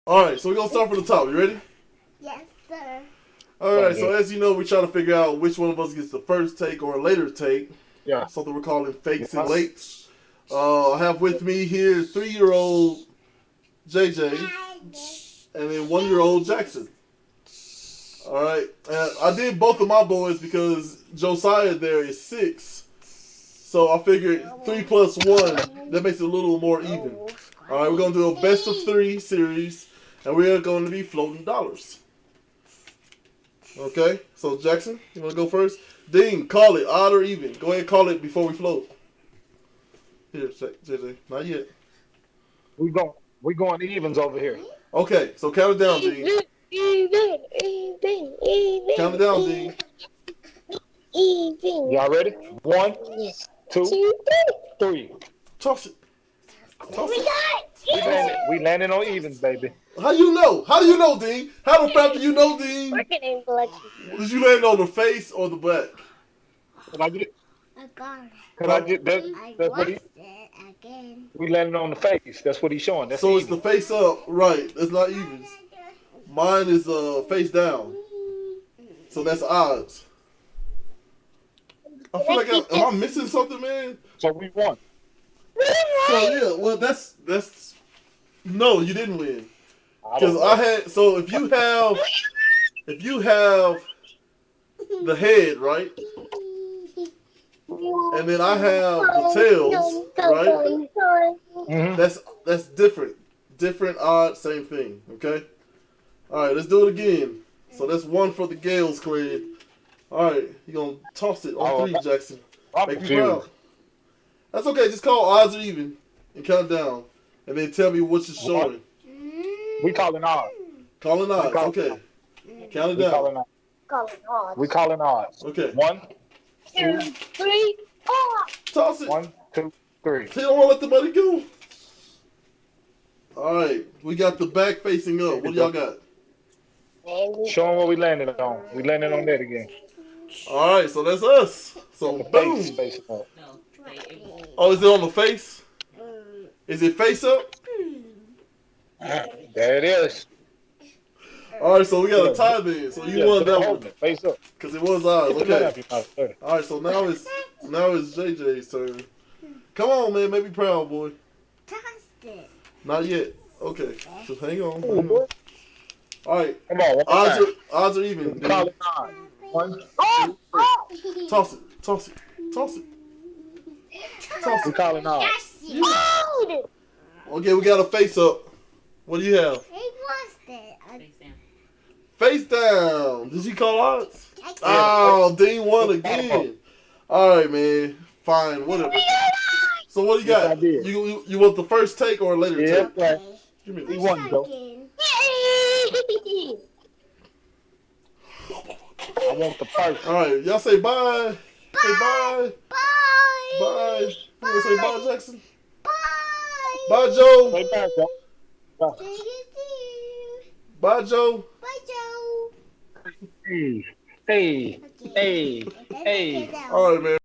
All right, so we're gonna start from the top. You ready? Yes, sir. All right. So as you know, we try to figure out which one of us gets the first take or a later take. Yeah. Something we're calling fakes and Yes. lakes. I have with me here 3-year-old JJ and then 1-year-old Jackson. All right. I did both of my boys because Josiah there is 6. So I figured 3 plus 1, that makes it a little more even. All right, we're going to do a best of 3 series, and we are going to be floating dollars. Okay, so Jackson, you want to go first? Dean, call it, odd or even. Go ahead and call it before we float. Here, JJ, not yet. We going evens over here. Okay, so count it down, Dean. Count it down, Dean. Y'all ready? 1, 2, 3. Toss it. Toss it. We landing on evens, baby. How you know? How do you know, Dean? How the fuck do you know, Dean? Did you land on the face or the back? Can I get it? I got it. Can I get that? I That's what watched it again. we landing on the face. That's what he's showing. That's So it's even. the face up, right? It's not evens. Mine is face down. So that's odds. I feel like am I missing something, man? So we won. So yeah, well that's no, you didn't win. I Because don't I know. had so if you have the head, right? And then I have the tails, right? Mhm. That's different. Different odds, same thing. Okay? Alright, let's do it again. So that's 1 for the Gales clan. Alright, you're gonna toss it on 3, Jackson. I'm Make me confused. proud. That's okay, just call odds or even and count down. And then tell me what you're showing. We calling odds. Calling odds, call- okay. Count it We calling down. odds. We calling odds. Okay. 1, 2, 3, 4. Toss it. 1, 2, 3. They don't want to let the money go. Alright, we got the back facing up. What do y'all got? Show them what we landed on. We landed on that again. Alright, so that's us. So The boom. face facing up. Oh, is it on the face? Is it face up? There it is. Alright, so we got a tie then. So you won that one. Face up. Because it was ours. Get the Okay. gun out your mouth. Alright, so now it's JJ's turn. Come on, man, make me proud, boy. Tossed it. Not yet. Okay. Just hang on. Oh, boy. Alright. Come on, one more time. Odds are even. We call Dude. it odds. 1, Toss it. Toss it. Toss it. Toss we it. calling odds. Okay, we got a face up. What do you have? He lost it. Face down. Did you call odds? I Oh, Dean won again. All right, man. Fine, whatever. So what do you Yes, I got? did. You want the first take or a later Yeah, take? right. Give me We this. won, though. I want the first. All right, y'all say bye. Say bye. Bye. Bye. You gonna say bye, Jackson? Bye. Bye, Joe. Say back, Joe. See you. Bye, Joe. Bye, Joe. Hey, hey, hey, hey. All right, man.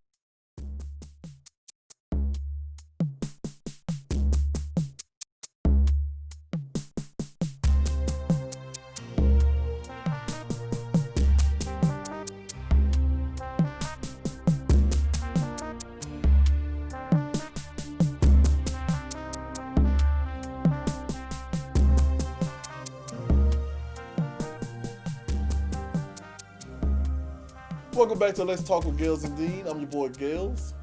Welcome back to Let's Talk with Gales and Dean. I'm your boy Gales.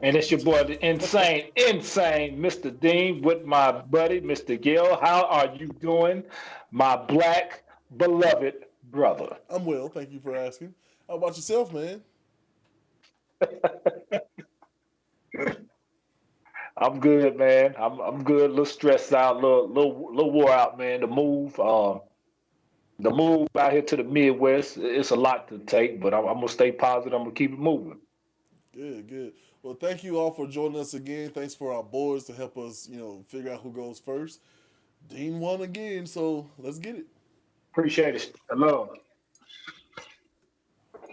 And it's your boy, the insane Mr. Dean with my buddy, Mr. Gill. How are you doing, my black beloved brother? I'm well, thank you for asking. How about yourself, man? I'm good, man. I'm good. A little stressed out, little wore out, man. The move out here to the Midwest, it's a lot to take, but I'm gonna stay positive. I'm gonna keep it moving. Good, good. Well, thank you all for joining us again. Thanks for our boys to help us, figure out who goes first. Dean won again, so let's get it. Appreciate it. I love.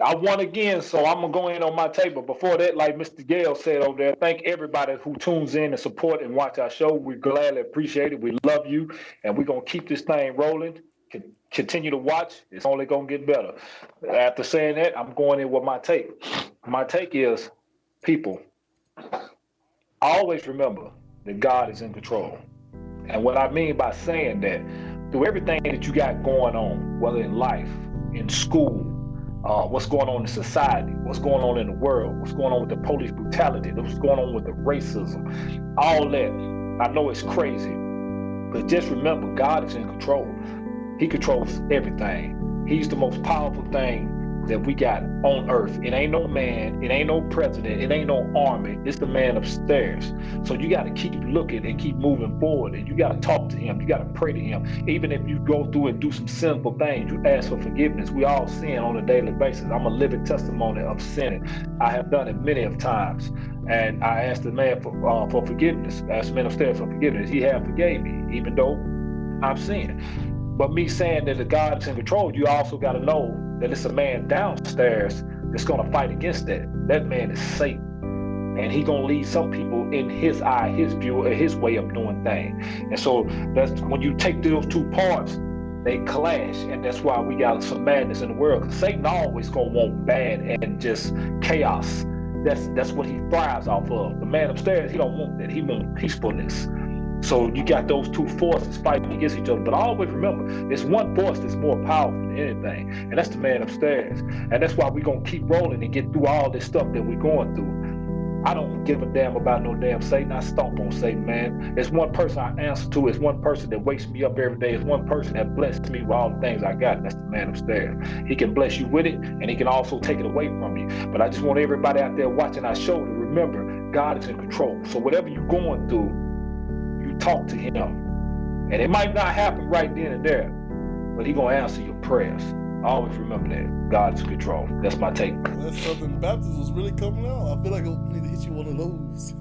I won again, so I'm gonna go in on my table. Before that, like Mr. Gale said over there, thank everybody who tunes in and support and watch our show. We gladly appreciate it. We love you, and we're gonna keep this thing rolling. Continue to watch. It's only gonna get better. After saying that, I'm going in with my take. My take is, people, always remember that God is in control. And what I mean by saying that, through everything that you got going on, whether in life, in school, what's going on in society, what's going on in the world, what's going on with the police brutality, what's going on with the racism, all that, I know it's crazy, but just remember, God is in control. He controls everything. He's the most powerful thing that we got on earth. It ain't no man, it ain't no president, it ain't no army, it's the man upstairs. So you got to keep looking and keep moving forward, and you got to talk to him, you got to pray to him. Even if you go through and do some sinful things, you ask for forgiveness. We all sin on a daily basis. I'm a living testimony of sinning. I have done it many of times, and I asked the man for forgiveness. I asked the man upstairs for forgiveness. He had forgave me, even though I've sinned. But me saying that the God is in control, you also got to know that it's a man downstairs that's going to fight against that. That man is Satan. And he going to lead some people in his eye, his view, or his way of doing things. And so that's when you take those two parts, they clash. And that's why we got some madness in the world. Because Satan always going to want bad and just chaos. That's what he thrives off of. The man upstairs, he don't want that. He wants peacefulness. So you got those two forces fighting against each other. But always remember, there's one force that's more powerful than anything, and that's the man upstairs. And that's why we're going to keep rolling and get through all this stuff that we're going through. I don't give a damn about no damn Satan. I stomp on Satan, man. There's one person I answer to. It's one person that wakes me up every day. It's one person that blesses me with all the things I got, and that's the man upstairs. He can bless you with it, and he can also take it away from you. But I just want everybody out there watching our show to remember, God is in control. So whatever you're going through, you talk to him. And it might not happen right then and there, but he's going to answer your prayers. Always remember that. God's in control. That's my take. That's something Baptist was really coming out. I feel like I need to hit you one of those.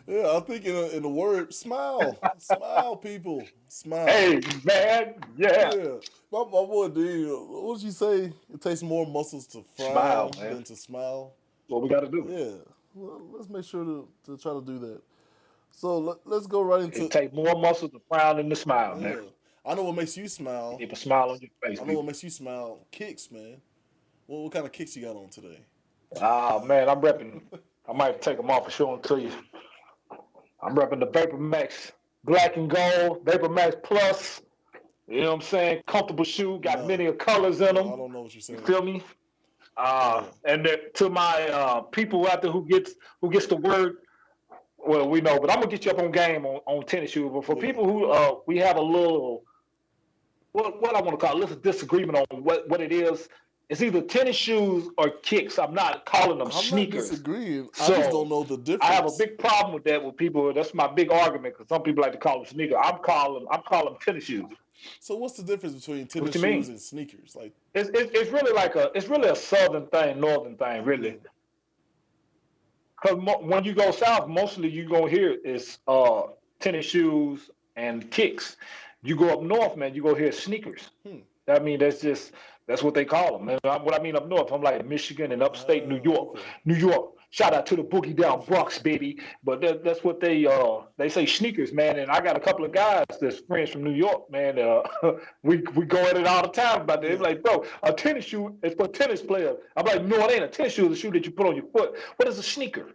Yeah, I think in the word, smile. Smile, people. Smile. Hey, man. Yeah. My boy D, what did you say? It takes more muscles to frown than to smile. What we got to do. Yeah. Well, let's make sure to try to do that. So let's go right into. It takes more muscles to frown than to smile, Yeah. man. I know what makes you smile. Keep a smile on your face. I know what makes you smile. Kicks, man. What kind of kicks you got on today? Man, I'm repping. I might take them off and show them to you. I'm repping the Vapor Max Black and Gold, Vapor Max Plus. You know what I'm saying? Comfortable shoe, got many colors in them. I don't know what you're saying. You feel me? And to my people out there who gets the word, well, we know, but I'm gonna get you up on game on tennis shoes. But for people who we have a little, what I want to call a little disagreement on what it is. It's either tennis shoes or kicks. I'm not calling them sneakers. I'm not disagreeing. So, I just don't know the difference. I have a big problem with that with people. That's my big argument because some people like to call them sneakers. I'm calling them tennis shoes. So what's the difference between tennis shoes and sneakers? Like it's really a southern thing, northern thing, really. Because when you go south, mostly you gonna hear is tennis shoes and kicks. You go up north, man, you go hear sneakers. I mean, that's what they call them. And what I mean up north, I'm like Michigan and upstate New York. Okay. New York. Shout out to the boogie down Bronx, baby. But that's what they say sneakers, man. And I got a couple of guys that's friends from New York, man. We go at it all the time about that. They're like, bro, a tennis shoe is for tennis players. I'm like, no, it ain't. A tennis shoe is a shoe that you put on your foot. What is a sneaker?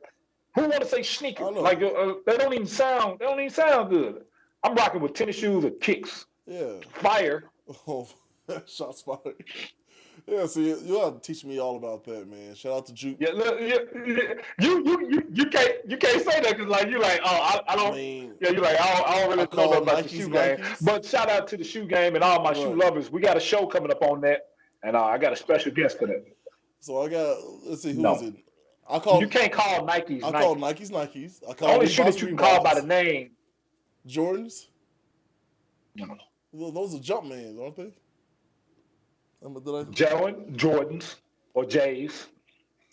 Who want to say sneaker? Like they don't even sound good. I'm rocking with tennis shoes or kicks. Yeah. Fire. Oh, shots fired. Yeah, see, you have to teach me all about that, man. Shout out to Juke. Yeah, you can't say that because like you like I don't. I mean, yeah, you like I don't really know about the shoe game. But shout out to the shoe game and all my shoe lovers. We got a show coming up on that, and I got a special guest for that. So let's see who is it. You can't call Nikes. I call Nikes. I call only shoe that you can call by the name. Jordans. No. Well, those are Jumpmans, aren't they? Jordans or J's.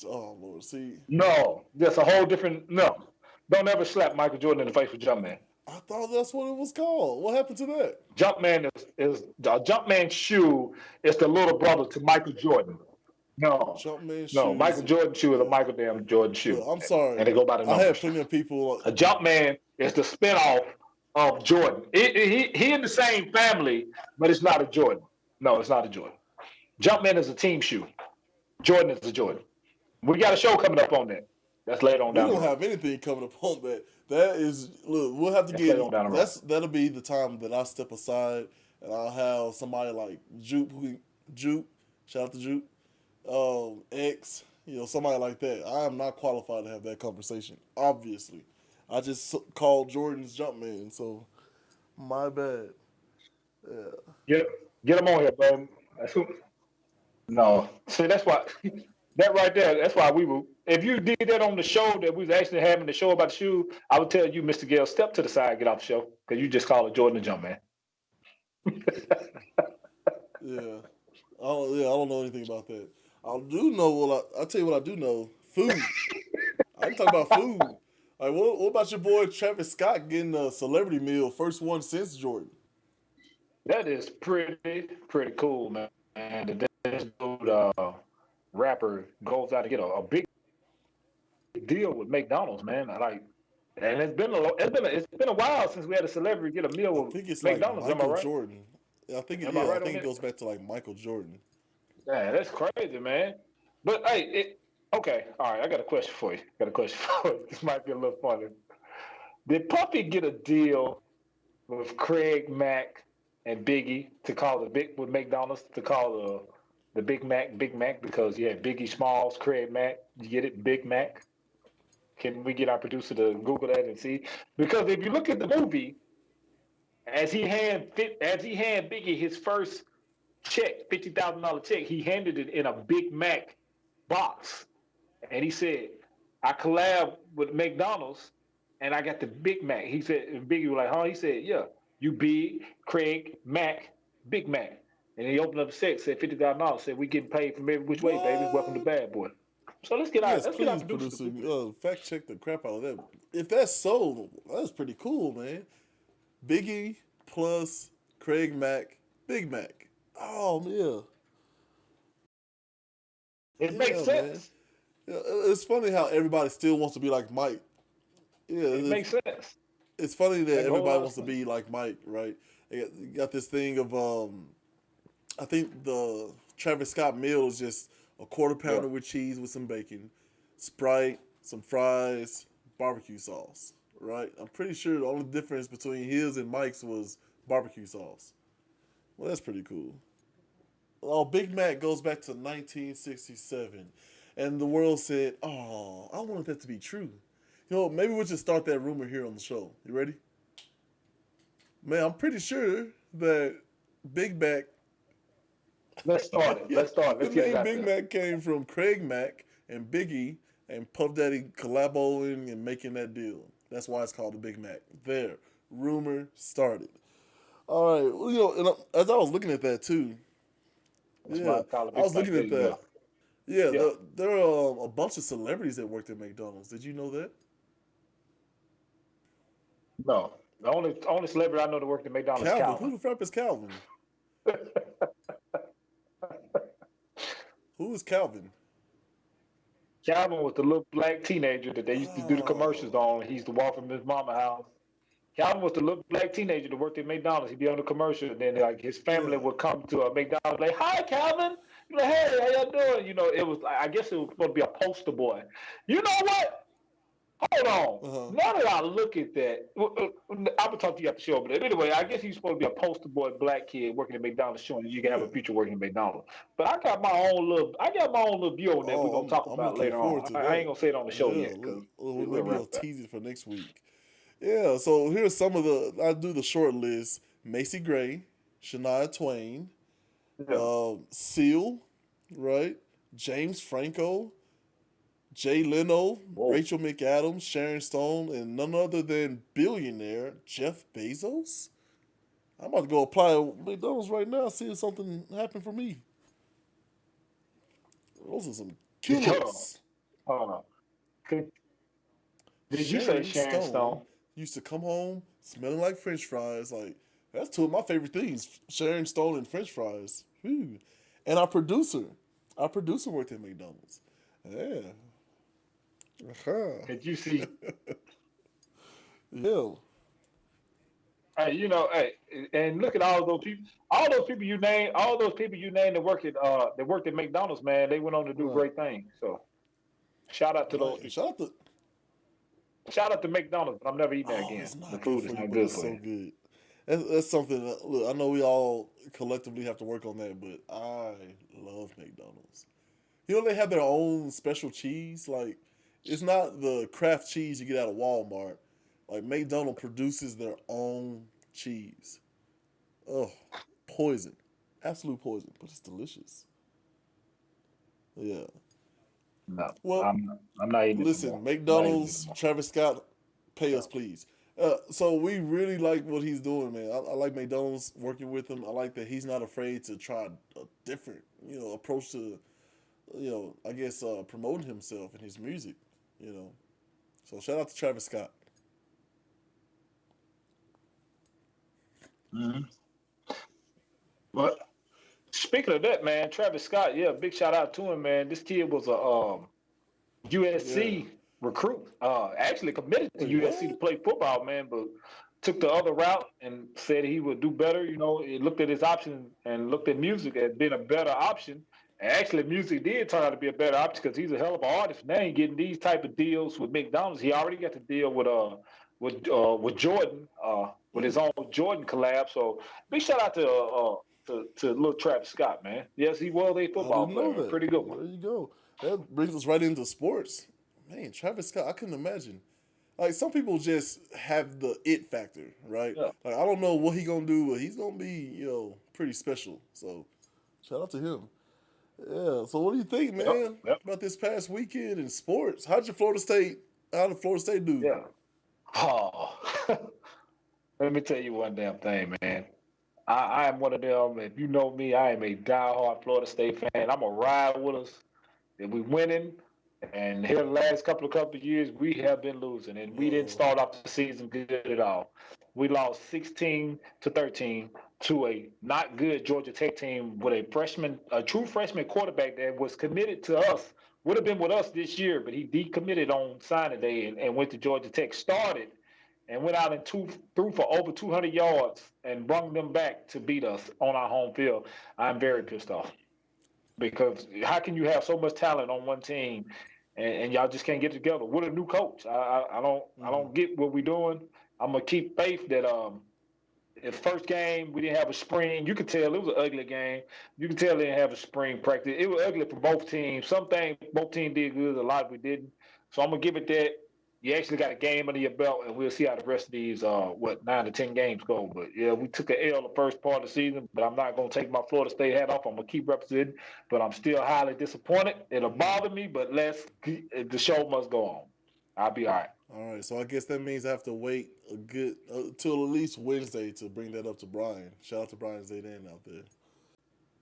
Oh Lord, see. No, that's a whole different. No, don't ever slap Michael Jordan in the face with Jumpman. I thought that's what it was called. What happened to that? Jumpman is a Jumpman shoe is the little brother to Michael Jordan. No, Jumpman no. shoes. Michael Jordan shoe is a Yeah. Michael damn Jordan Look, shoe, I'm and they sorry. go by the I had numbers. plenty of people. A Jumpman is the spinoff of Jordan. He in the same family, but it's not a Jordan. No, it's not a Jordan. Jumpman is a team shoe. Jordan is a Jordan. We got a show coming up on that. That's later on We down the don't road. have anything coming up on that. That is, look, we'll have to That's later on get. down the road. That'll be the time that I step aside and I'll have somebody like Jupe, shout out to Jupe, X, somebody like that. I am not qualified to have that conversation. Obviously, I just called Jordan's Jumpman, so my bad. Yeah. Get them on here, bro. That's who. No, see, that's why that right there. That's why we were. If you did that on the show that we was actually having the show about the shoe, I would tell you, Mr. Gale, step to the side, get off the show, because you just call it Jordan the Jump Man. Yeah. I don't know anything about that. I do know I'll tell you what I do know. Food. I can talk about food. Like what about your boy Travis Scott getting a celebrity meal, first one since Jordan? That is pretty cool, man. And this dude, rapper, goes out to get a big deal with McDonald's, man. Like, and it's been a while since we had a celebrity get a meal I with think it's like McDonald's. Am I Michael right? Jordan. Am I I right on think it that? goes back to like Michael Jordan. Yeah, that's crazy, man. But hey, okay, all right. I got a question for you. This might be a little funny. Did Puffy get a deal with Craig Mack and Biggie to call with McDonald's to call the Big Mac because you had Biggie Smalls, Craig Mack. You get it, Big Mac. Can we get our producer to Google that and see? Because if you look at the movie, as he hand Biggie his first check, $50,000 check, he handed it in a Big Mac box, and he said, "I collab with McDonald's, and I got the Big Mac." He said, and Biggie was like, "Huh?" He said, "Yeah, you big Craig Mac, Big Mac." And he opened up the check, said $50,000. Said, "We getting paid from every which way, baby. Welcome to What? Bad Boy." So Yes, let's get our please, producer to producer. Google that. Fact check the crap out of that. If that's so, that's pretty cool, man. Biggie plus Craig Mack, Big Mac. Oh It makes yeah, man. sense. Yeah, it's funny how everybody still wants to be like Mike. Yeah, It makes sense. it's funny that Make a whole everybody lot of wants to sense. be like Mike, right? You got this thing of I think the Travis Scott meal is just a quarter Yeah. pounder with cheese with some bacon, Sprite, some fries, barbecue sauce, right? I'm pretty sure the only difference between his and Mike's was barbecue sauce. Well, that's pretty cool. Oh, Big Mac goes back to 1967, and the world said, "Oh, I want that to be true." Maybe we'll just start that rumor here on the show. You ready? Man, I'm pretty sure that Big Mac, Let's start it. yeah, Let's start it. the Let's get it name out Big there. Mac came from Craig Mack and Biggie and Puff Daddy collaboing and making that deal. That's why it's called the Big Mac. There, rumor started. All right, well, and as I was looking at that too, That's why yeah, I call it I was Big Mac. looking There at you that. go. Yeah, Yeah. there are a bunch of celebrities that worked at McDonald's. Did you know that? No. The only celebrity I know that worked at McDonald's is Calvin. Who Calvin. the crap is Calvin? Who is Calvin? Calvin was the little black teenager that they used to do the commercials Oh, on. He used to walk from his mama house. Calvin was the little black teenager that worked at McDonald's. He'd be on the commercial, and then like his family yeah. would come to a McDonald's like, "Hi, Calvin." You're like, "Hey, how y'all doing?" It was I guess it was supposed to be a poster boy. You know what? Hold on. Uh huh. Now that I look at that, I'm gonna talk to you after the show. But anyway, I guess he's supposed to be a poster boy, black kid working at McDonald's, showing that you can have a Yeah. future working at McDonald's. But I got my own little view on that. We're Oh, gonna talk I'm about looking later forward on. to I ain't that. gonna say it on the show Yeah. yet because we'll Maybe I'll wrap that. tease it for next week. Yeah. So here's some of I do the short list: Macy Gray, Shania Twain, Yeah. Seal, right? James Franco, Jay Leno, Whoa. Rachel McAdams, Sharon Stone, and none other than billionaire Jeff Bezos. I'm about to go apply at McDonald's right now, see if something happened for me. Those are some Hold on. killers. Hold on. Could- Did you say Sharon Sharon Stone Stone? used to come home smelling like French fries. Like that's two of my favorite things: Sharon Stone and French fries. Whew. And our producer, Our producer worked at McDonald's. Yeah. Uh-huh. Did you see? Yeah. Hey, hey, and look at all those people you name, that worked at McDonald's, man. They went on to do Right. great things. So shout out to those Right. And people. shout out to. Shout out to McDonald's, but I'm never eating there Oh, again. it's The not good food is for you, not but good it's for so you. good. That's something. Look, I know we all collectively have to work on that, but I love McDonald's. You know they have their own special cheese. Like it's not the Kraft cheese you get out of Walmart. Like McDonald's produces their own cheese. Oh, poison, absolute poison, but it's delicious. Yeah. No, Well, I'm not eating it no listen, more. I'm not eating it McDonald's, no Travis Scott, pay us more. please. So we really like what he's doing, man. I like McDonald's working with him. I like that he's not afraid to try a different, approach to, I guess promoting himself and his music. You know, so shout out to Travis Scott. Mhm. But speaking of that, man, Travis Scott, yeah, big shout out to him, man. This kid was a Yeah. USC recruit. Actually committed to Wait, USC to what? play football, man, but took the other route and said he would do better. He looked at his options and looked at music as being a better option. And actually, music did turn out to be a better option because he's a hell of an artist. Now he's getting these type of deals with McDonald's. He already got the deal with Jordan, with his Mm, own Jordan collab. So big shout out to little Travis Scott, man. Yes, he was a I football didn't know player, a that. pretty good one. There you go. That brings us right into sports. Man, Travis Scott, I couldn't imagine. Like some people just have the it factor, right? Yeah. Like I don't know what he gonna do, but he's gonna be, pretty special. So shout out to him. Yeah. So what do you think, Yep. man, Yep. about this past weekend in sports? How did Florida State do? Yeah. Oh, let me tell you one damn thing, man. I am one of them. If you know me, I am a diehard Florida State fan. I'm a ride with us. If we winning, and here the last couple of years we have been losing, and we didn't Oh, start off the season good at all. We lost 16-13 to a not good Georgia Tech team with a true freshman quarterback that was committed to us. Would have been with us this year, but he decommitted on signing day and went to Georgia Tech. Started and went out and threw for over 200 yards and brung them back to beat us on our home field. I'm very pissed off because how can you have so much talent on one team and y'all just can't get together with a new coach? I don't get what we're doing. I'm gonna keep faith that the first game we didn't have a spring. You could tell it was an ugly game. You could tell they didn't have a spring practice. It was ugly for both teams. Some things both teams did good, a lot we didn't. So I'm gonna give it that. You actually got a game under your belt, and we'll see how the rest of these 9 to 10 games go. But yeah, we took a L the first part of the season, but I'm not gonna take my Florida State hat off. I'm gonna keep representing, but I'm still highly disappointed. It'll bother me, but the show must go on. I'll be all right. all right. So I guess that means I have to wait a good till at least Wednesday to bring that up to Brian. Shout out to Brian Zayden out there.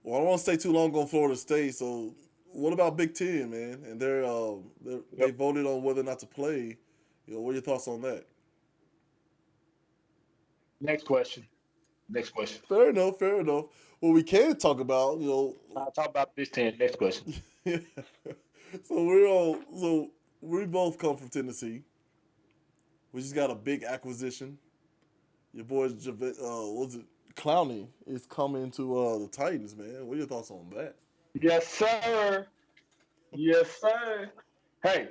Well, I don't want to stay too long on Florida State. So, what about Big Ten, man? And they Yep. voted on whether or not to play. What are your thoughts on that? Next question. Next question. Fair enough, fair enough. What we can talk about, I'll talk about this 10. Next question. so we both come from Tennessee. We just got a big acquisition. Your boy, was it Clowney is coming to the Titans, man. What are your thoughts on that? Yes, sir. Yes, sir. Hey,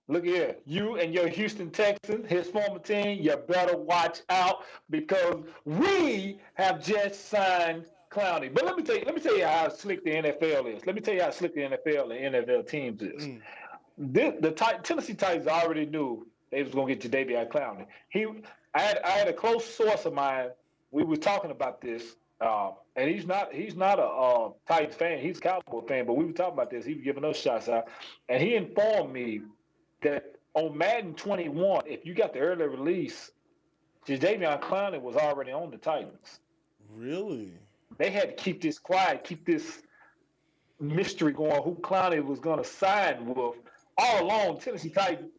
look here. You and your Houston Texans, his former team, you better watch out because we have just signed Clowney. But let me tell you how slick the NFL is. Let me tell you how slick the NFL and NFL teams is. Mm, Tennessee Titans already knew they was gonna get Jadeveon Clowney. I had a close source of mine. We were talking about this, and he's not a Titans fan. He's a Cowboy fan, but we were talking about this. He was giving us shots out, and he informed me that on Madden 21, if you got the early release, Jadeveon Clowney was already on the Titans. really? They had to keep this quiet, keep this mystery going who Clowney was going to sign with. All along, Tennessee Titans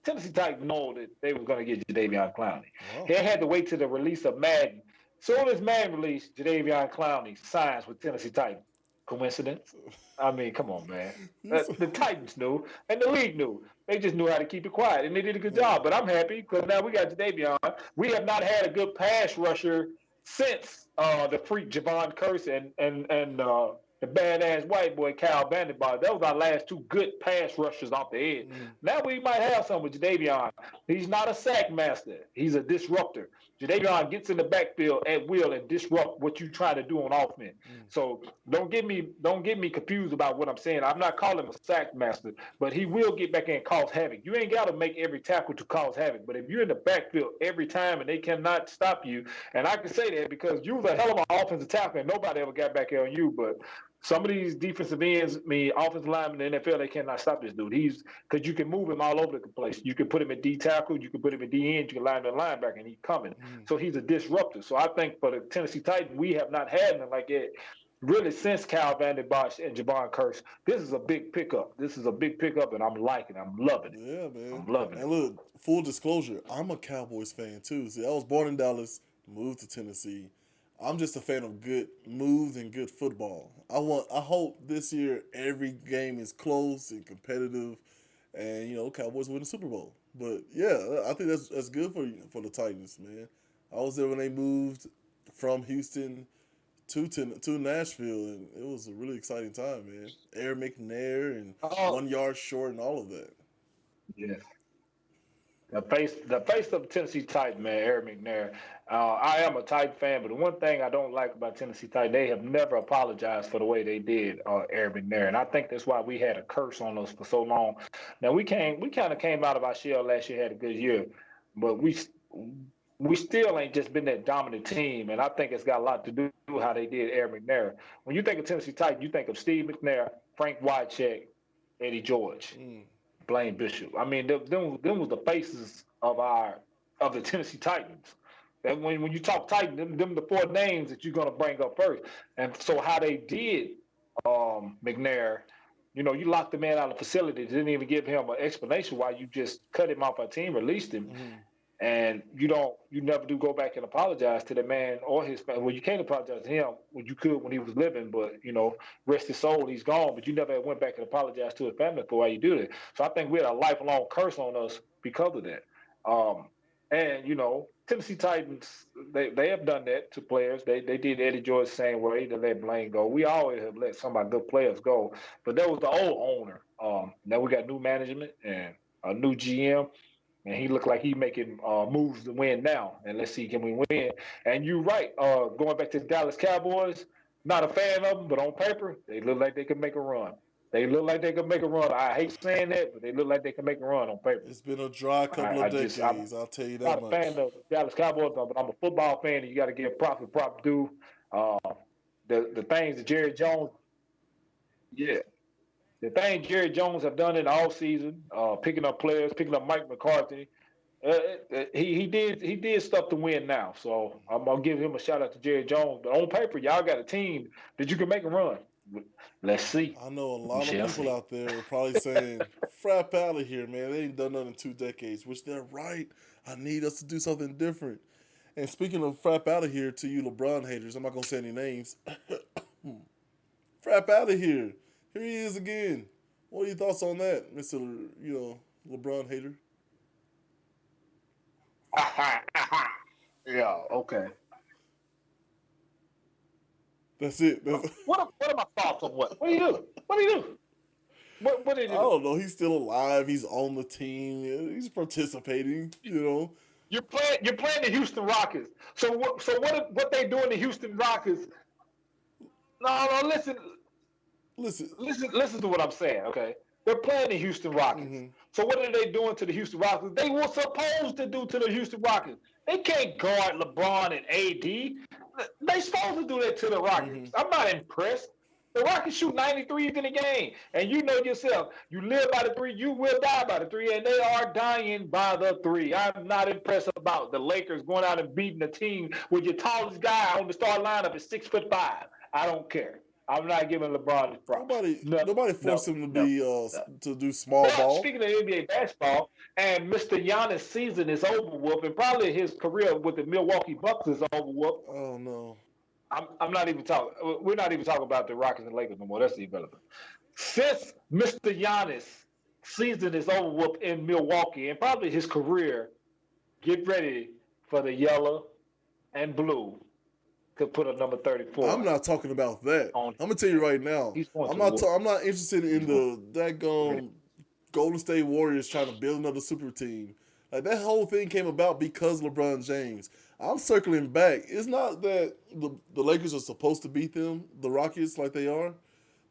know that they were going to get Jadeveon Clowney. Wow. They had to wait till the release of Madden. Soon as Madden released, Jadeveon Clowney signs with Tennessee Titans. Coincidence? I mean, come on, man. You s- The Titans knew, and the league knew. They just knew how to keep it quiet, and they did a good yeah. job. But I'm happy because now we got Jadavion. We have not had a good pass rusher since the freak Javon Curse and the badass white boy Cal Vandenberg. That was our last two good pass rushers off the edge. Mm. Now we might have some with Jadavion. He's not a sack master. He's a disruptor. Jadavion gets in the backfield at will and disrupt what you try to do on offense. So don't get me confused about what I'm saying. I'm not calling him a sack master, but he will get back in and cause havoc. You ain't got to make every tackle to cause havoc, but if you're in the backfield every time and they cannot stop you, and I can say that because you was a hell of an offensive tackle and nobody ever got back here on you, but some of these defensive ends, I mean, offensive linemen in the NFL, they cannot stop this dude. He's because you can move him all over the place. You can put him at D tackle, you can put him at D end, you can line him linebacker, and he's coming. So he's a disruptor. So I think for the Tennessee Titans, we have not had him like that really since Cal Van Bosch and Javon Curse. This is a big pickup. This is a big pickup, and I'm liking it. I'm loving it. Yeah, man. I'm loving And it. look, full disclosure, I'm a Cowboys fan too. See, I was born in Dallas, moved to Tennessee. I'm just a fan of good moves and good football. I hope this year every game is close and competitive, and Cowboys win the Super Bowl. But yeah, I think that's good for the Titans, man. I was there when they moved from Houston to Nashville, and it was a really exciting time, man. Air McNair and Oh, 1 yard short and all of that. yes. The face of Tennessee Titan, man, Eric McNair. I am a Titan fan, but the one thing I don't like about Tennessee Titan, they have never apologized for the way they did Eric McNair, and I think that's why we had a curse on us for so long. Now we kind of came out of our shell last year, had a good year, but we still ain't just been that dominant team, and I think it's got a lot to do with how they did Eric McNair. When you think of Tennessee Titan, you think of Steve McNair, Frank Wycheck, Eddie George. Mm. Blaine Bishop. I mean, them was the faces of the Tennessee Titans. And when you talk Titan, them the four names that you're gonna bring up first. And so how they did McNair, you locked the man out of the facility, didn't even give him an explanation why you just cut him off our team, released him, and you never do go back and apologize to the man or his family. Well, you can't apologize to him when you could when he was living, but rest his soul, he's gone. But you never went back and apologized to his family for why you do that. So I think we had a lifelong curse on us because of that. And Tennessee Titans, they have done that to players. They did Eddie George the same way. They let Blaine go. We always have let some of our good players go, but that was the old owner. Now we got new management and a new GM. And he looked like he making moves to win now. And let's see, can we win? And you're right. Going back to the Dallas Cowboys, not a fan of them, but on paper, they look like they can make a run. They look like they can make a run. I hate saying that, but they look like they can make a run on paper. It's been a dry couple of I'm decades, I'll tell you that not a fan much. of the Dallas Cowboys, but I'm a football fan, and you got to give proper due. Uh, the things that Jerry Jones, yeah, the thing Jerry Jones have done in the offseason, picking up players, picking up Mike McCarthy. He did stuff to win now. So I'm gonna give him a shout out to Jerry Jones. But on paper, y'all got a team that you can make a run. Let's see. I know a We lot of shall people see. out there are probably saying, "Frap out of here, man. They ain't done nothing in 2 decades," which they're right. I need us to do something different. And speaking of frap out of here to you LeBron haters, I'm not gonna say any names. Frap out of here. Here he is again. What are your thoughts on that, Mister? LeBron hater. Yeah. Okay. That's it. That's, What are my thoughts on what? What do you do? What do you do? What did I you do? don't know. He's still alive. He's on the team. He's participating. You're playing the Houston Rockets. So what they doing the Houston Rockets? No, listen. Listen. Listen to what I'm saying, okay? They're playing the Houston Rockets. So what are they doing to the Houston Rockets? They were supposed to do to the Houston Rockets. They can't guard LeBron and AD. They supposed to do that to the Rockets. I'm not impressed. The Rockets shoot 93s in a game. And you know yourself, you live by the three, you will die by the three, and they are dying by the three. I'm not impressed about the Lakers going out and beating a team with your tallest guy on the start lineup is 6'5". I don't care. I'm not giving LeBron his props. Nobody No, forced him to no. be no. to do small But ball. speaking of NBA basketball, and Mr. Giannis' season is over with, and probably his career with the Milwaukee Bucks is over with. Oh no. I'm not even talking. We're not even talking about the Rockets and Lakers no more. That's irrelevant. Since Mr. Giannis' season is over with in Milwaukee and probably his career, get ready for the yellow and blue to put a number I'm 34 not talking about that. on I'm his gonna tell you chest. right now. He's going I'm to not. whoop. I'm not interested in He's going the to win. daggone Golden State Warriors trying to build another super team. Like that whole thing came about because LeBron James. I'm circling back. It's not that the Lakers are supposed to beat them, the Rockets, like they are,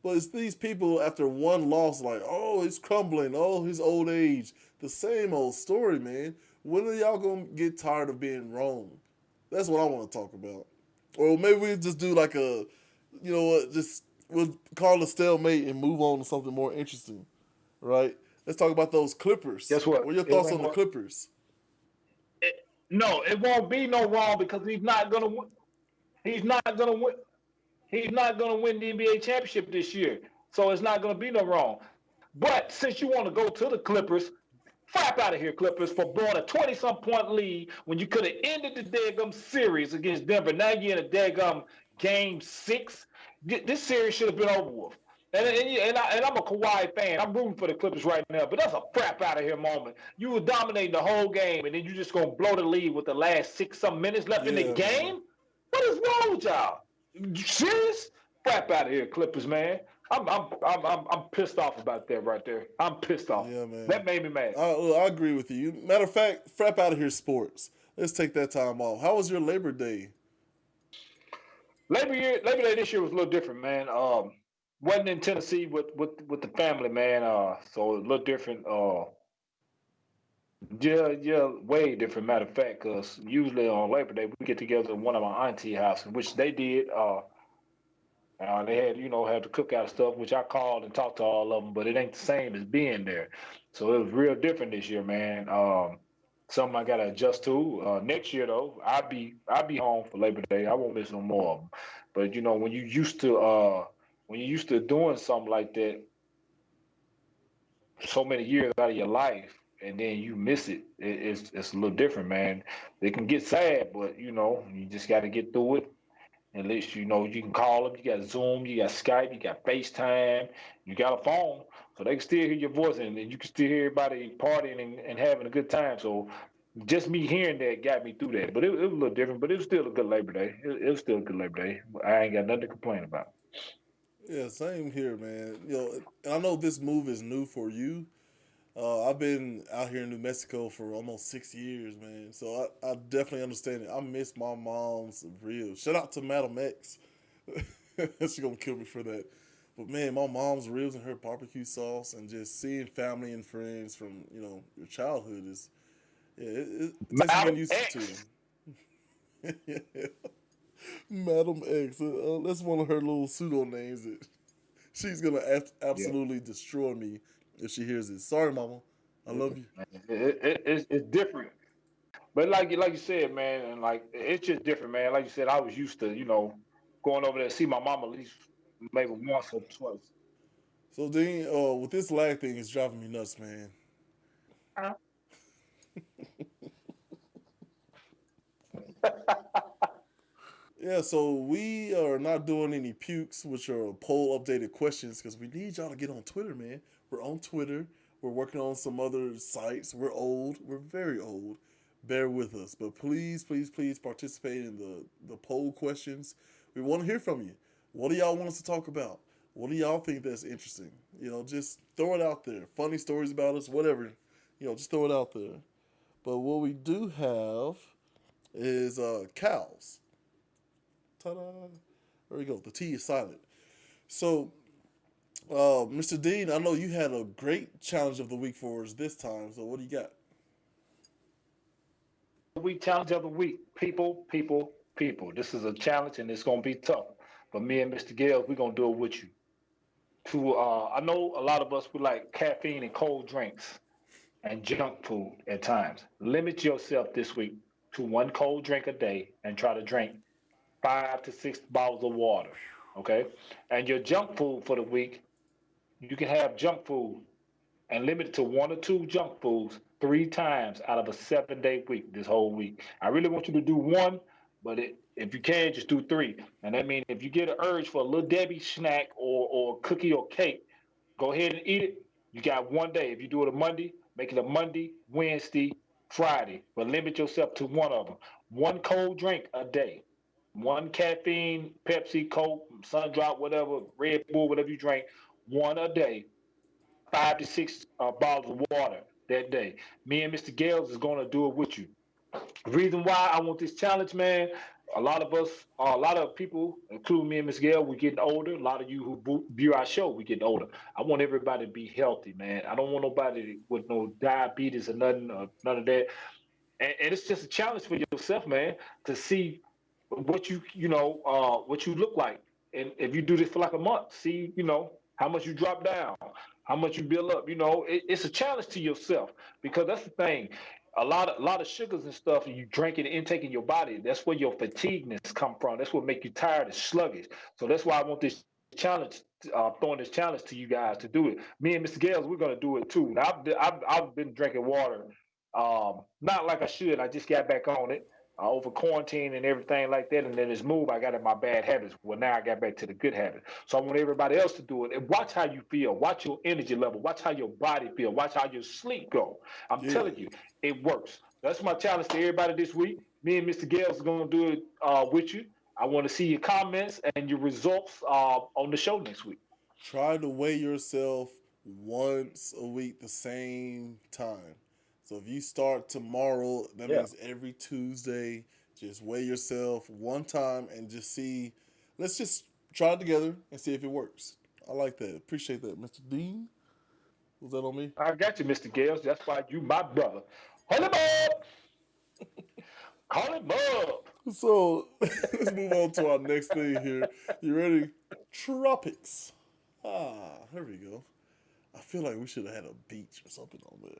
but it's these people after one loss, like, oh, it's crumbling. Oh, his old age. The same old story, man. When are y'all gonna get tired of being wrong? That's what I want to talk about. Or maybe we just do like a, you know what, just we'll call it a stalemate and move on to something more interesting, right? Let's talk about those Clippers. Guess what? What are your It thoughts on the won't. Clippers? It, no, it won't be no wrong because he's not gonna win. He's not gonna win. He's not gonna win the NBA championship this year. So it's not gonna be no wrong. But since you want to go to the Clippers, flap out of here, Clippers, for blowing a 20-some point lead when you could have ended the daggum series against Denver. Now you're in a daggum game six. This series should have been over with. And I'm a Kawhi fan. I'm rooting for the Clippers right now, but that's a crap out of here moment. You were dominating the whole game, and then you just gonna blow the lead with the last 6 some minutes left in the Yeah, man. game. What is wrong with y'all? You serious? Crap out of here, Clippers, man. I'm pissed off about that right there. I'm pissed off. Yeah, man. That made me mad. I agree with you. Matter of fact, frap out of here, sports. Let's take that time off. How was your Labor Day? Labor Day this year was a little different, man. Wasn't in Tennessee with the family, man. So a little different. Yeah, way different. Matter of fact, because usually on Labor Day we get together in one of my auntie house, which they did. They had, had the cookout stuff, which I called and talked to all of them, but it ain't the same as being there. So it was real different this year, man. Something I gotta adjust to. Next year though, I'll be home for Labor Day. I won't miss no more of them. But when you used to doing something like that so many years out of your life, and then you miss it, it's a little different, man. It can get sad, but you just got to get through it. At least you can call them. You got Zoom, you got Skype, you got FaceTime, you got a phone, so they can still hear your voice, and you can still hear everybody partying and having a good time. So just me hearing that got me through that. But it was a little different, but it was still a good Labor Day. It was still a good Labor Day. I ain't got nothing to complain about. Yeah, same here, man. And I know this move is new for you. I've been out here in New Mexico for almost 6 years, man. So I definitely understand it. I miss my mom's ribs. Shout out to Madam X. She's gonna kill me for that. But man, my mom's ribs and her barbecue sauce, and just seeing family and friends from your childhood is, yeah, it takes some Madam getting used to. X. Madam X. That's one of her little pseudo names. That she's gonna Yeah. absolutely destroy me if she hears it. Sorry, Mama. I love you. It's different. But like you said, man, and like it's just different, man. Like you said, I was used to, going over there to see my mom at least maybe once or twice. So Dean, with this lag thing, it's driving me nuts, man. Yeah, so we are not doing any pukes, which are poll updated questions, because we need y'all to get on Twitter, man. We're on Twitter. We're working on some other sites. We're old. We're very old. Bear with us. But please, please, please participate in the poll questions. We want to hear from you. What do y'all want us to talk about? What do y'all think that's interesting? Just throw it out there. Funny stories about us, whatever. Just throw it out there. But what we do have is cows. Ta-da! There we go. The T is silent. So, Mr. Dean, I know you had a great challenge of the week for us this time. So, what do you got? We challenge of the week, people. This is a challenge and it's gonna be tough. But me and Mr. Gales, we're gonna do it with you. I know a lot of us we like caffeine and cold drinks and junk food at times. Limit yourself this week to one cold drink a day and try to drink 5 to 6 bottles of water. Okay? And your junk food for the week, you can have junk food and limit it to 1 or 2 junk foods 3 times out of a 7-day week this whole week. I really want you to do one, but if you can, just do three. And that means if you get an urge for a little Debbie snack or cookie or cake, go ahead and eat it. You got one day. If you do it a Monday, make it a Monday, Wednesday, Friday, but limit yourself to one of them. One cold drink a day. One caffeine, Pepsi, Coke, Sun Drop, whatever, Red Bull, whatever you drink, one a day. 5 to 6 bottles of water that day. Me and Mr. Gales is going to do it with you. Reason why I want this challenge, man. A lot of us, a lot of people, including me and Miss Gail, we're getting older. A lot of you who view our show, we getting older. I want everybody to be healthy, man. I don't want nobody with no diabetes or nothing, none of that. And it's just a challenge for yourself, man, to see what what you look like. And if you do this for like a month, see, how much you drop down, how much you build up. It's a challenge to yourself because that's the thing. A lot of sugars and stuff you drink and intake in your body. That's where your fatigueness come from. That's what make you tired and sluggish. So that's why I want this challenge, throwing this challenge to you guys to do it. Me and Mr. Gales, we're gonna do it too. Now, I've been drinking water, not like I should. I just got back on it over quarantine and everything like that. And then this move, I got in my bad habits. Well, now I got back to the good habit. So I want everybody else to do it. And watch how you feel. Watch your energy level. Watch how your body feel. Watch how your sleep go. I'm Yeah. telling you, it works. That's my challenge to everybody this week. Me and Mr. Gales are going to do it with you. I want to see your comments and your results on the show next week. Try to weigh yourself once a week, the same time. So if you start tomorrow, that Yeah. means every Tuesday, just weigh yourself one time and just see. Let's just try it together and see if it works. I like that. Appreciate that, Mr. Dean. Was that on me? I got you, Mr. Gales. That's why you my brother. Hold him up. Call him up. So let's move on to our next thing here. You ready? Tropics. Here we go. I feel like we should have had a beach or something on there.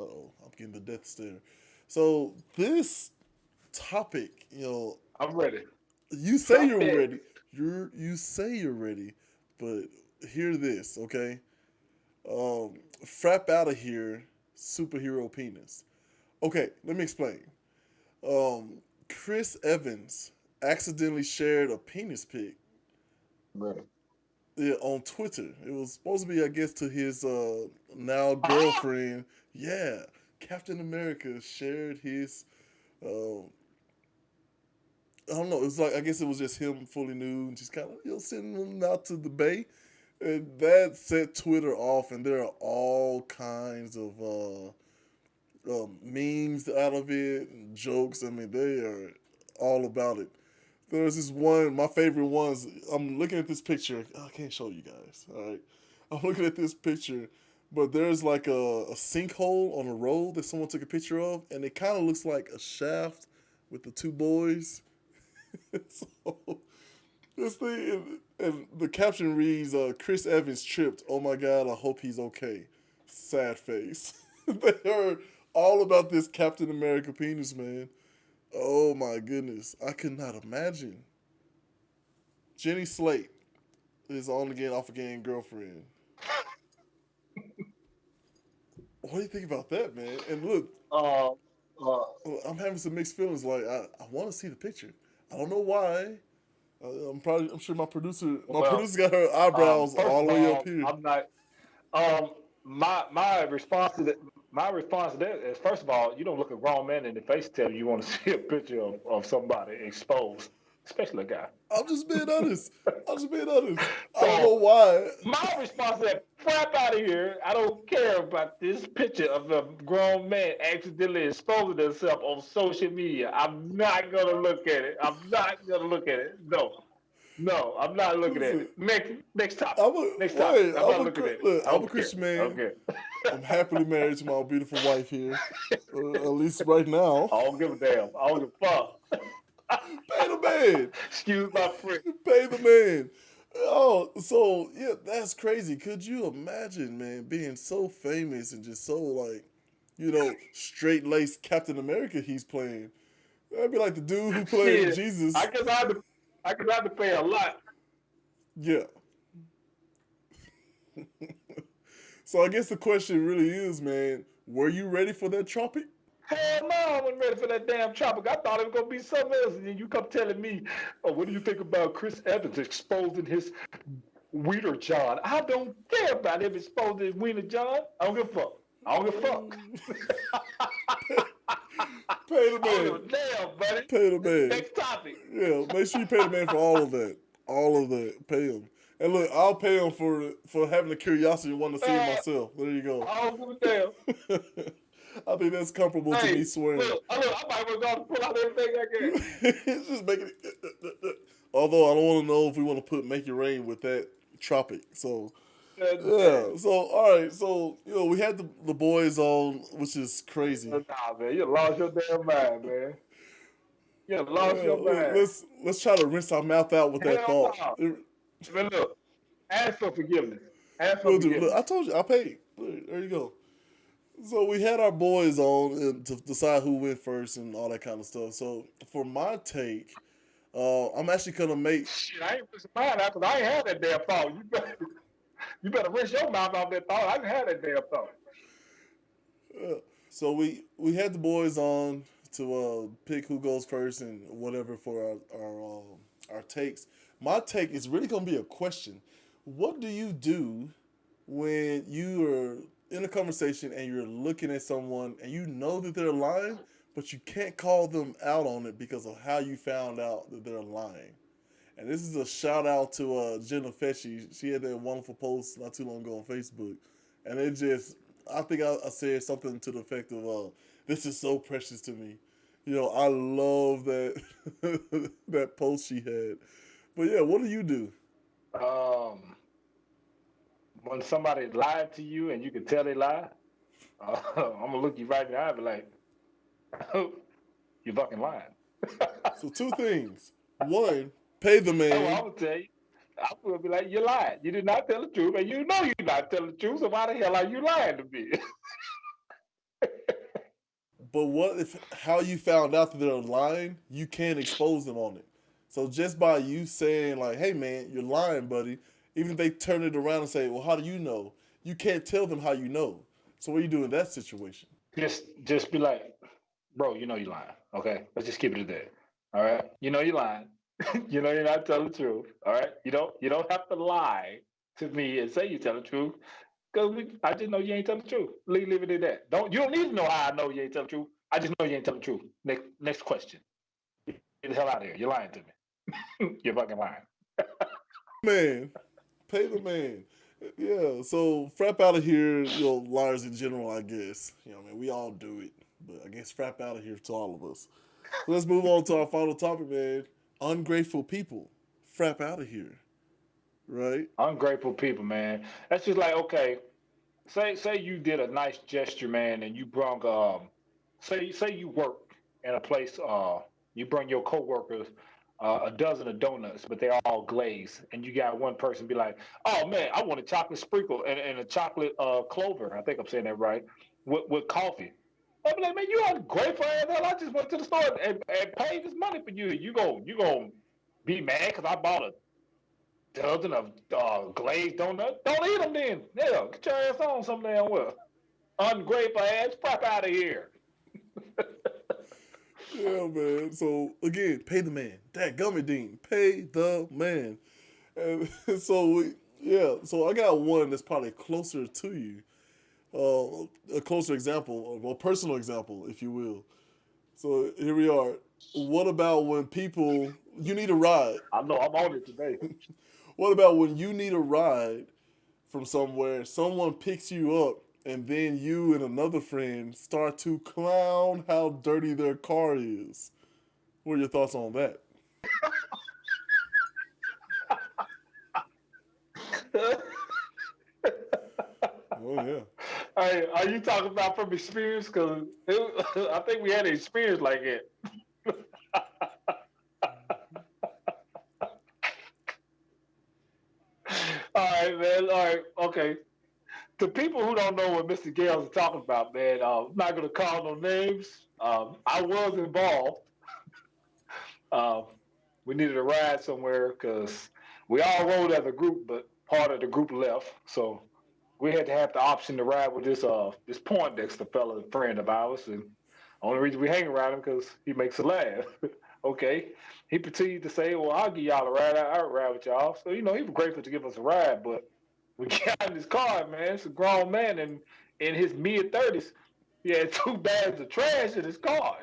Oh, I'm getting the death stare. So this topic, I'm ready. you say Drop you're that. ready. You say you're ready, but hear this, okay? Frap out of here, superhero penis. Okay, let me explain. Chris Evans accidentally shared a penis pic, Ready. yeah, on Twitter. It was supposed to be, I guess, to his now Ah! girlfriend. Yeah, Captain America shared his. Uh, I don't know. It was like, I guess it was just him fully nude and just kind of sending them out to the bay, and that set Twitter off. And there are all kinds of memes out of it and jokes. I mean, they are all about it. There's this one, my favorite ones. I'm looking at this picture. I can't show you guys. All right, I'm looking at this picture, but there's like a sinkhole on a road that someone took a picture of, and it kind of looks like a shaft with the two boys. So this thing, and the caption reads, "Chris Evans tripped. Oh my God, I hope he's okay. Sad face." They heard all about this Captain America penis, man. Oh my goodness, I could not imagine. Jenny Slate is on again, off again girlfriend. What do you think about that, man? And look, Uh, uh, I'm having some mixed feelings. Like I want to see the picture. I don't know why. I'm sure my well, producer got her eyebrows first all of the way up all, here. I'm not. Um, my response to that. My response to that is, first of all, you don't look a grown man in the face and tell you want to see a picture of somebody exposed, especially a guy. I'm just being honest. I'm just being honest. I don't know So why. my response to that, crap out of here. I don't care about this picture of a grown man accidentally exposing himself on social media. I'm not gonna look at it. I'm not gonna look at it. No, no, I'm not looking at Listen, it. Next topic. Next topic. I'm not looking at it. Look. I I'm a don't care. Christian I don't man. care. I'm happily married to my beautiful wife here, at least right now. I don't give a damn. I don't give a fuck. Pay the man. Excuse my French. Pay the man. Oh, so yeah, that's crazy. Could you imagine, man, being so famous and just so like, straight laced Captain America he's playing? That'd be like the dude who played Shit. Jesus. I guess I had to pay a lot. Yeah. So I guess the question really is, man, were you ready for that tropic? Hell no, I wasn't ready for that damn tropic. I thought it was gonna be something else, and then you come telling me, "Oh, what do you think about Chris Evans exposing his Wiener John?" I don't care about him exposing his Wiener John. I don't give a fuck. I don't give a fuck. Pay the I don't give a man. damn, buddy. Pay the man. Next topic. Yeah, make sure you pay the man for all of that. All of that. Pay him. And look, I'll pay him for having the curiosity and wanting to see it myself. There you go. I don't give a damn. I think that's comparable to me Hey, swearing. look, I might as well pull out everything I can. It's just making it. Although I don't want to know if we want to put "Make It Rain" with that tropic. So yeah. So all right. So we had the boys on, which is crazy. Nah, man, you lost your damn mind, man. You lost your mind. Let's try to rinse our mouth out with that Hell thought. no. Man, look, ask for forgiveness. Ask for We'll do. forgiveness. Look, I told you, I paid. There you go. So we had our boys on to decide who went first and all that kind of stuff. So for my take, I'm actually gonna make. Shit, I ain't rinsing mine out because I ain't had that damn thought. You better rinse your mouth out that thought. I didn't have that damn thought. So we had the boys on to pick who goes first and whatever for our takes. My take is really gonna be a question. What do you do when you are in a conversation and you're looking at someone and you know that they're lying, but you can't call them out on it because of how you found out that they're lying? And this is a shout out to Jenna Fetchy. She had that wonderful post not too long ago on Facebook. And it just, I think I said something to the effect of, this is so precious to me. I love that that post she had. But yeah, what do you do? When somebody lied to you and you can tell they lied, I'm gonna look you right in the eye and be like, "You fucking lying." So two things. One, pay the I'm man. gonna tell you. I'm gonna be like, "You lied. You did not tell the truth, and you know you're not telling the truth. So why the hell are you lying to me?" But what if how you found out that they're lying, you can't expose them on it. So just by you saying like, "Hey man, you're lying, buddy," even if they turn it around and say, "Well, how do you know?" You can't tell them how you know. So what do you do in that situation? Just be like, "Bro, you know you're lying. Okay, let's just keep it at that. All right, you know you're lying. You know you're not telling the truth. All right, you don't have to lie to me and say you tell the truth. Because I just know you ain't telling the truth. Leave it at that. You don't need to know how I know you ain't telling the truth. I just know you ain't telling the truth. Next question. Get the hell out of here. You're lying to me. You're fucking lying." Man, pay the man. Yeah, so frap out of here, liars in general, I guess. Man, we all do it. But I guess frap out of here to all of us. So let's move on to our final topic, man. Ungrateful people. Frap out of here. Right? Ungrateful people, man. That's just like, okay, say you did a nice gesture, man, and you brung say you work in a place, you bring your coworkers a dozen of donuts, but they're all glazed, and you got one person be like, "Oh man, I want a chocolate sprinkle and a chocolate clover." I think I'm saying that right, with coffee. I'm like, "Man, you ungrateful as hell. I just went to the store and paid this money for you. You gonna be mad because I bought a dozen of glazed donuts? Don't eat them then. Yeah, get your ass on some damn well. Ungrateful ass, pop out of here." Yeah, man. So again, pay the man. That gummy dean. Pay the man. And so I got one that's probably closer to you. A closer example, or a personal example, if you will. So here we are. What about when you need a ride? I know I'm on it today. What about when you need a ride from somewhere, someone picks you up, and then you and another friend start to clown how dirty their car is? What are your thoughts on that? Oh yeah. Hey, are you talking about from experience? Because I think we had an experience like it. All right, man. All right, okay. To people who don't know what Mr. Gales is talking about, man, I'm not going to call no names. I was involved. Uh, we needed a ride somewhere because we all rode as a group, but part of the group left. So we had to have the option to ride with this Poindexter fella, a friend of ours, and Only reason we hang around him because he makes us laugh. Okay. He proceeded to say, well, I'll give y'all a ride. I'll ride with y'all. So, he was grateful to give us a ride, but we got in his car, man. It's a grown man in his mid-30s. He had 2 bags of trash in his car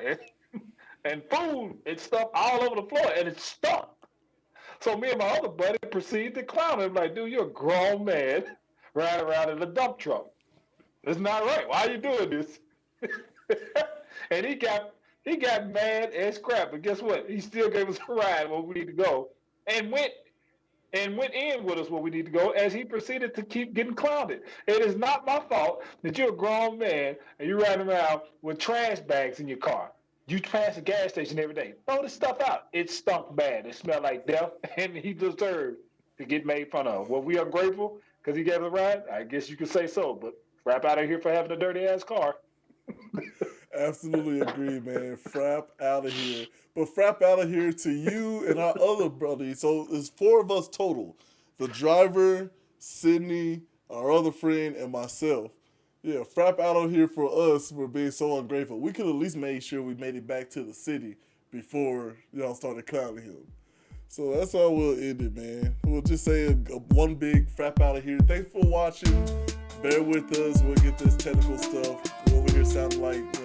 and food and stuff all over the floor, and it stunk. So me and my other buddy proceeded to clown him like, dude, you're a grown man riding around in a dump truck. That's not right. Why are you doing this? And he got mad and scrapped. But guess what? He still gave us a ride where we need to go, and went in with us where we need to go as he proceeded to keep getting clowned. It is not my fault that you're a grown man and you're riding around with trash bags in your car. You pass a gas station every day. Throw this stuff out. It stunk bad. It smelled like death, and he deserved to get made fun of. Were we ungrateful because he gave us a ride? I guess you could say so, but Frap out of here for having a dirty ass car. Absolutely agree, man. Frap out of here. But frap out of here to you and our other buddy. So it's 4 of us total. The driver, Sydney, our other friend, and myself. Yeah, frap out of here for us for being so ungrateful. We could at least make sure we made it back to the city before y'all started clowning him. So that's how we'll end it, man. We'll just say one big frap out of here. Thanks for watching. Bear with us. We'll get this technical stuff. We're over here sounding like